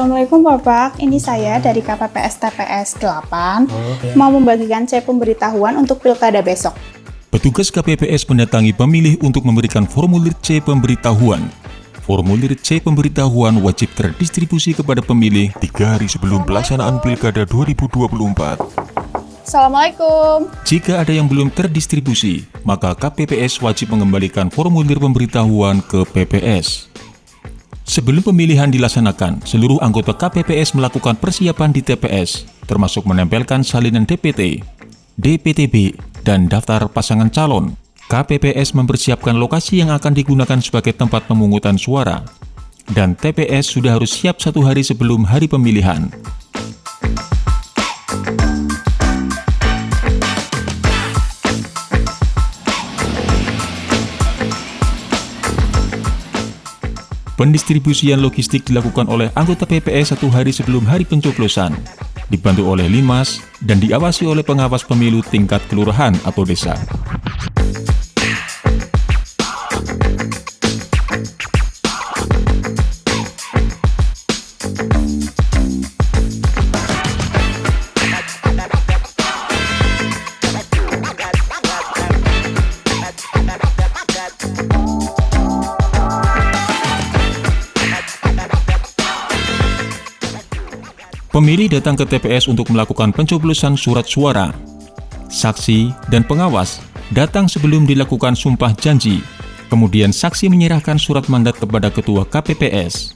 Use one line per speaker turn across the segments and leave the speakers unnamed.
Assalamualaikum Bapak, ini saya dari KPPS TPS 8 mau membagikan C pemberitahuan untuk pilkada besok.
Petugas KPPS mendatangi pemilih untuk memberikan formulir C pemberitahuan. Formulir C pemberitahuan wajib terdistribusi kepada pemilih 3 hari sebelum pelaksanaan pilkada 2024.
Assalamualaikum.
Jika ada yang belum terdistribusi, maka KPPS wajib mengembalikan formulir pemberitahuan ke PPS. Sebelum pemilihan dilaksanakan, seluruh anggota KPPS melakukan persiapan di TPS, termasuk menempelkan salinan DPT, DPTB, dan daftar pasangan calon. KPPS mempersiapkan lokasi yang akan digunakan sebagai tempat pemungutan suara, dan TPS sudah harus siap 1 hari sebelum hari pemilihan. Pendistribusian logistik dilakukan oleh anggota PPS 1 hari sebelum hari pencoblosan, dibantu oleh Linmas dan diawasi oleh pengawas pemilu tingkat kelurahan atau desa. Pemilih datang ke TPS untuk melakukan pencoblosan surat suara. Saksi dan pengawas datang sebelum dilakukan sumpah janji. Kemudian saksi menyerahkan surat mandat kepada Ketua KPPS.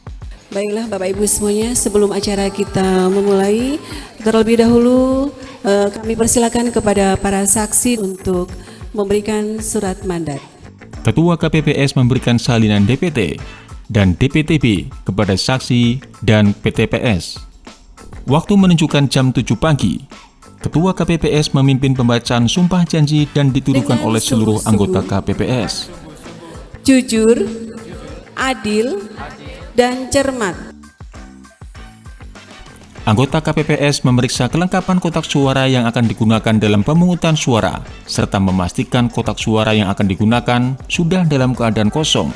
Baiklah Bapak Ibu semuanya, sebelum acara kita memulai, terlebih dahulu kami persilakan kepada para saksi untuk memberikan surat mandat.
Ketua KPPS memberikan salinan DPT dan DPTB kepada saksi dan PTPS. Waktu menunjukkan jam 7 pagi. Ketua KPPS memimpin pembacaan sumpah janji dan dituduhkan oleh seluruh anggota KPPS.
Jujur, adil, dan cermat.
Anggota KPPS memeriksa kelengkapan kotak suara yang akan digunakan dalam pemungutan suara, serta memastikan kotak suara yang akan digunakan sudah dalam keadaan kosong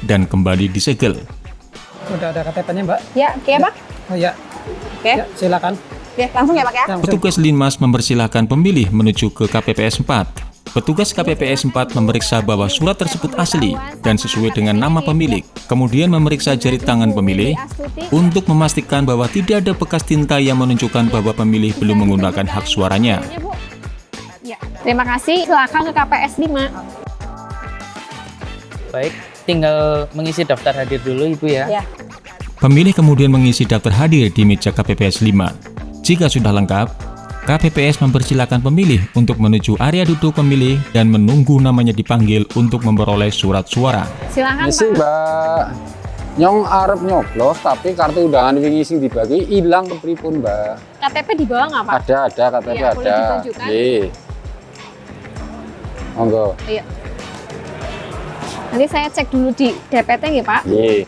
dan kembali disegel.
Udah ada KTP-nya, Mbak?
Ya, oke Pak?
Oh iya.
Oke.
Ya, silakan.
Oke, langsung ya Pak ya?
Petugas Linmas mempersilahkan pemilih menuju ke KPPS 4. Petugas KPPS 4 memeriksa bahwa surat tersebut asli dan sesuai dengan nama pemilik. Kemudian memeriksa jari tangan pemilih untuk memastikan bahwa tidak ada bekas tinta yang menunjukkan bahwa pemilih belum menggunakan hak suaranya.
Ya, terima kasih. Silakan ke KPS 5.
Baik, tinggal mengisi daftar hadir dulu Ibu ya.
Ya.
Pemilih kemudian mengisi daftar hadir di meja KPPS 5. Jika sudah lengkap, KPPS mempersilahkan pemilih untuk menuju area duduk pemilih dan menunggu namanya dipanggil untuk memperoleh surat suara.
Silakan
Misi
Pak.
Mbak, nyong arep nyoblos tapi kartu undangan wingi sing dibagi hilang kepripun Mbak?
KTP di bawah nggak Pak?
Ada KTP
Iya, boleh
ada.
ditunjukkan?
Nggih. Monggo.
Iya. Nanti saya cek dulu di DPT nggih Pak.
Nggih.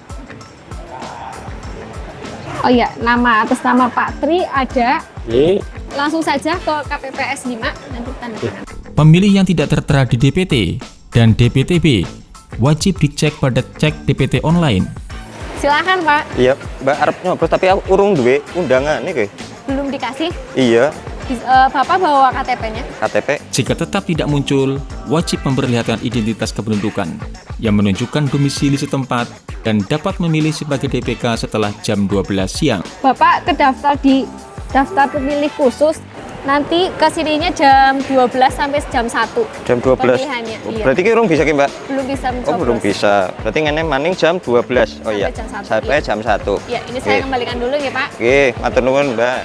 Oh iya, nama atas nama Pak Tri ada.
Nggih.
Langsung saja ke KPPS 5 nanti tanda tangan.
Pemilih yang tidak tertera di DPT dan DPTB wajib dicek pada cek DPT online.
Silakan Pak.
Iya, Mbak arep nyoblos tapi aku urung duwe undangan nih.
Belum dikasih.
Iya,
Bapak bawa KTP-nya.
KTP.
Jika tetap tidak muncul, wajib memperlihatkan identitas kependudukan yang menunjukkan domisili setempat dan dapat memilih sebagai DPK setelah jam 12 siang.
Bapak ke daftar di daftar pemilih khusus. Nanti kesininya jam 12 sampai jam 1.
Jam 12.
Pemilihannya, iya.
Berarti ki urung bisa ki, Mbak?
Belum bisa mencoblos.
Oh, belum bisa. Berarti ngene maning jam 12. Oh iya.
Jam 1,
Sampai
iya.
jam 1.
Ya, ini saya
Oke.
kembalikan dulu ya Pak.
Oke, matur nuwun, Mbak.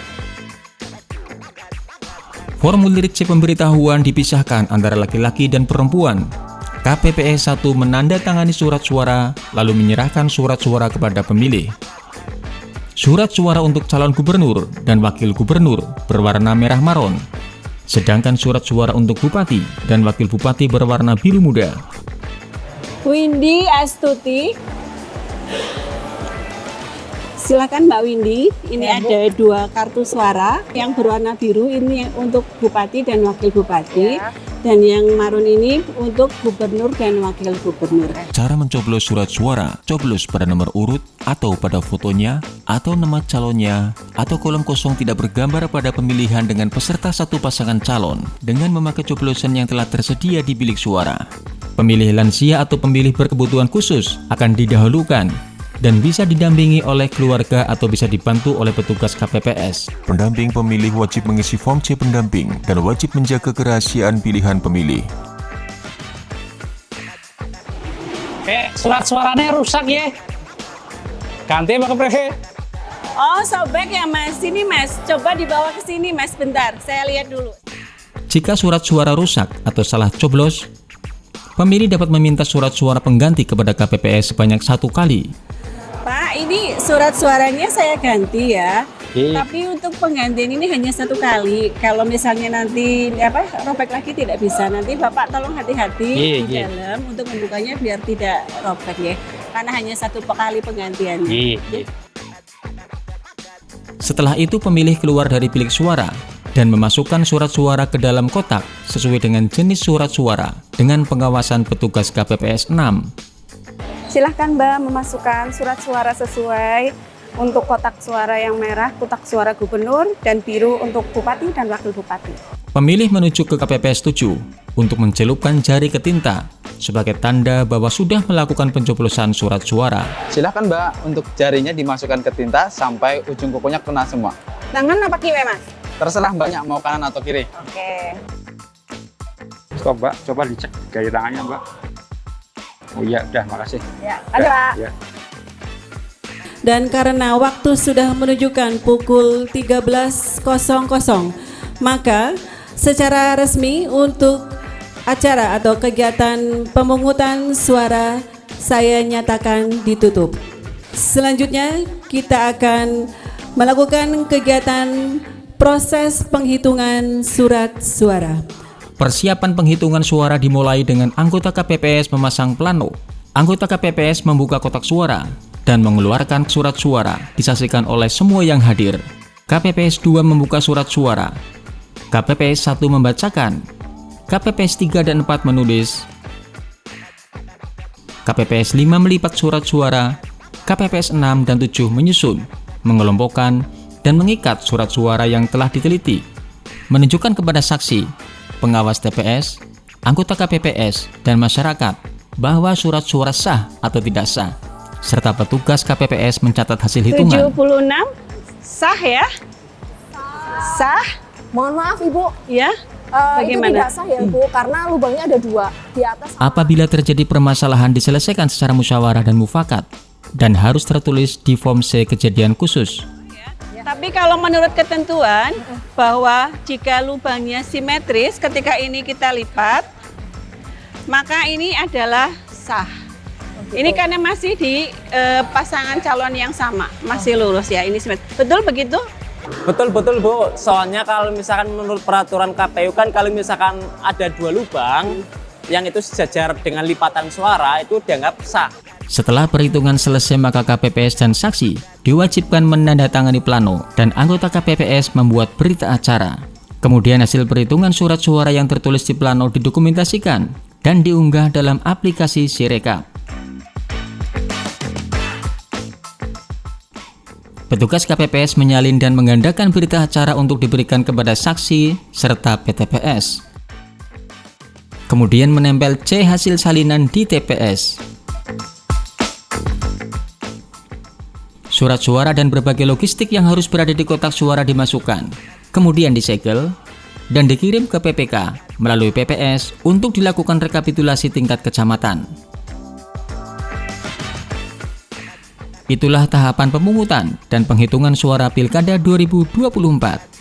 Formulir C pemberitahuan dipisahkan antara laki-laki dan perempuan. KPPS 1 menandatangani surat suara, lalu menyerahkan surat suara kepada pemilih. Surat suara untuk calon gubernur dan wakil gubernur berwarna merah maron, sedangkan surat suara untuk bupati dan wakil bupati berwarna biru muda.
Windy Astuti,
Silakan Mbak Windy, ini ada 2 kartu suara yang berwarna biru ini untuk Bupati dan Wakil Bupati, dan yang marun ini untuk Gubernur dan Wakil Gubernur.
Cara mencoblos surat suara, coblos pada nomor urut atau pada fotonya, atau nama calonnya, atau kolom kosong tidak bergambar pada pemilihan dengan peserta satu pasangan calon, dengan memakai coblosan yang telah tersedia di bilik suara. Pemilih lansia atau pemilih berkebutuhan khusus akan didahulukan dan bisa didampingi oleh keluarga atau bisa dibantu oleh petugas KPPS. Pendamping pemilih wajib mengisi form C pendamping dan wajib menjaga kerahasiaan pilihan pemilih.
Surat suaranya rusak ya. Ganti Pak Kepres.
Oh, sobek ya Mas. Sini Mas, coba dibawa ke sini Mas, bentar. Saya lihat dulu.
Jika surat suara rusak atau salah coblos, pemilih dapat meminta surat suara pengganti kepada KPPS sebanyak 1 kali.
Pak, ini surat suaranya saya ganti ya. Tapi untuk penggantian ini hanya 1 kali. Kalau misalnya nanti robek lagi tidak bisa. Nanti Bapak tolong hati-hati di dalam untuk membukanya biar tidak robek ya. Karena hanya 1 kali penggantiannya.
Setelah itu pemilih keluar dari bilik suara dan memasukkan surat suara ke dalam kotak sesuai dengan jenis surat suara dengan pengawasan petugas KPPS 6.
Silahkan Mbak memasukkan surat suara sesuai untuk kotak suara yang merah, kotak suara gubernur, dan biru untuk bupati dan wakil bupati.
Pemilih menuju ke KPPS 7 untuk mencelupkan jari ke tinta sebagai tanda bahwa sudah melakukan pencoblosan surat suara.
Silahkan Mbak, untuk jarinya dimasukkan ke tinta sampai ujung kukunya kena semua.
Tangan apa kiri Mas?
Terserah Mbaknya mau kanan atau kiri.
Oke.
Stop Mbak, coba dicek jari tangannya Mbak. Oh iya, udah, makasih.
Ya, ada Pak.
Ya.
Dan karena waktu sudah menunjukkan pukul 13.00, maka secara resmi untuk acara atau kegiatan pemungutan suara saya nyatakan ditutup. Selanjutnya kita akan melakukan kegiatan proses penghitungan surat suara.
Persiapan penghitungan suara dimulai dengan anggota KPPS memasang plano. Anggota KPPS membuka kotak suara dan mengeluarkan surat suara disaksikan oleh semua yang hadir. KPPS 2 membuka surat suara. KPPS 1 membacakan. KPPS 3 dan 4 menulis. KPPS 5 melipat surat suara. KPPS 6 dan 7 menyusun, mengelompokkan, dan mengikat surat suara yang telah diteliti. Menunjukkan kepada saksi, pengawas TPS, anggota KPPS, dan masyarakat bahwa surat suara sah atau tidak sah, serta petugas KPPS mencatat hasil hitungan.
76 sah ya? Sah?
Mohon maaf Ibu,
Ya? Bagaimana?
itu tidak sah ya Ibu, karena lubangnya ada 2 di atas.
Apabila terjadi permasalahan diselesaikan secara musyawarah dan mufakat, dan harus tertulis di form C kejadian khusus.
Tapi kalau menurut ketentuan bahwa jika lubangnya simetris ketika ini kita lipat, maka ini adalah sah. Ini karena masih di pasangan calon yang sama, masih lurus ya, ini simetris. Betul begitu?
Betul Bu, soalnya kalau misalkan menurut peraturan KPU kan kalau misalkan ada 2 lubang yang itu sejajar dengan lipatan suara itu dianggap sah.
Setelah perhitungan selesai maka KPPS dan saksi diwajibkan menandatangani plano dan anggota KPPS membuat berita acara. Kemudian hasil perhitungan surat suara yang tertulis di plano didokumentasikan dan diunggah dalam aplikasi Sirekap. Petugas KPPS menyalin dan menggandakan berita acara untuk diberikan kepada saksi serta PTPS. Kemudian menempel C hasil salinan di TPS. Surat suara dan berbagai logistik yang harus berada di kotak suara dimasukkan, kemudian disegel dan dikirim ke PPK melalui PPS untuk dilakukan rekapitulasi tingkat kecamatan. Itulah tahapan pemungutan dan penghitungan suara Pilkada 2024.